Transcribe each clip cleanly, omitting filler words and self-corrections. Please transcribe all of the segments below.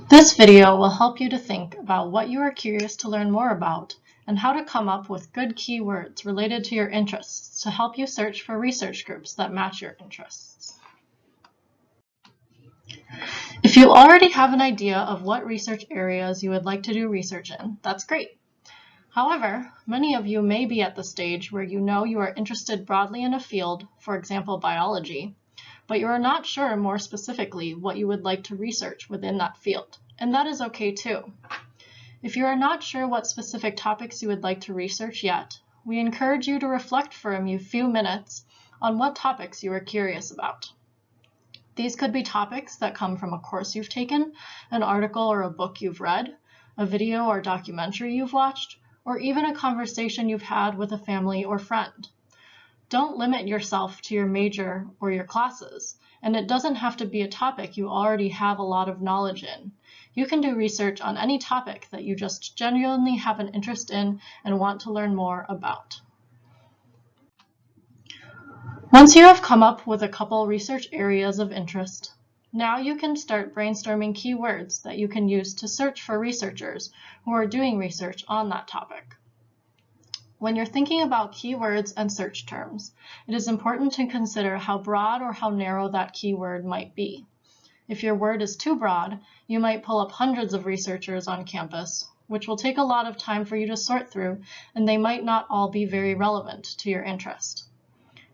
This video will help you to think about what you are curious to learn more about and how to come up with good keywords related to your interests to help you search for research groups that match your interests. If you already have an idea of what research areas you would like to do research in, that's great. However, many of you may be at the stage where you know you are interested broadly in a field, for example, biology, but you are not sure more specifically what you would like to research within that field, and that is okay too. If you are not sure what specific topics you would like to research yet, we encourage you to reflect for a few minutes on what topics you are curious about. These could be topics that come from a course you've taken, an article or a book you've read, a video or documentary you've watched, or even a conversation you've had with a family or friend. Don't limit yourself to your major or your classes, and it doesn't have to be a topic you already have a lot of knowledge in. You can do research on any topic that you just genuinely have an interest in and want to learn more about. Once you have come up with a couple research areas of interest, now you can start brainstorming keywords that you can use to search for researchers who are doing research on that topic. When you're thinking about keywords and search terms, it is important to consider how broad or how narrow that keyword might be. If your word is too broad, you might pull up hundreds of researchers on campus, which will take a lot of time for you to sort through, and they might not all be very relevant to your interest.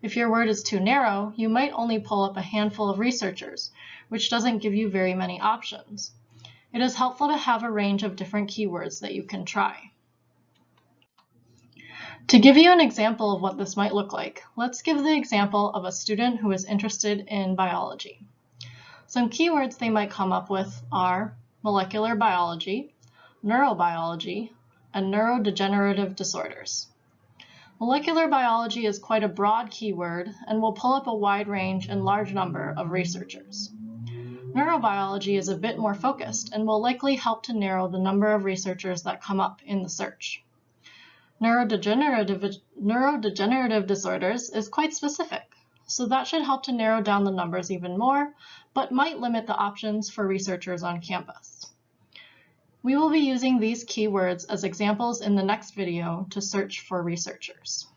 If your word is too narrow, you might only pull up a handful of researchers, which doesn't give you very many options. It is helpful to have a range of different keywords that you can try. To give you an example of what this might look like, let's give the example of a student who is interested in biology. Some keywords they might come up with are molecular biology, neurobiology, and neurodegenerative disorders. Molecular biology is quite a broad keyword and will pull up a wide range and large number of researchers. Neurobiology is a bit more focused and will likely help to narrow the number of researchers that come up in the search. Neurodegenerative disorders is quite specific, so that should help to narrow down the numbers even more, but might limit the options for researchers on campus. We will be using these keywords as examples in the next video to search for researchers.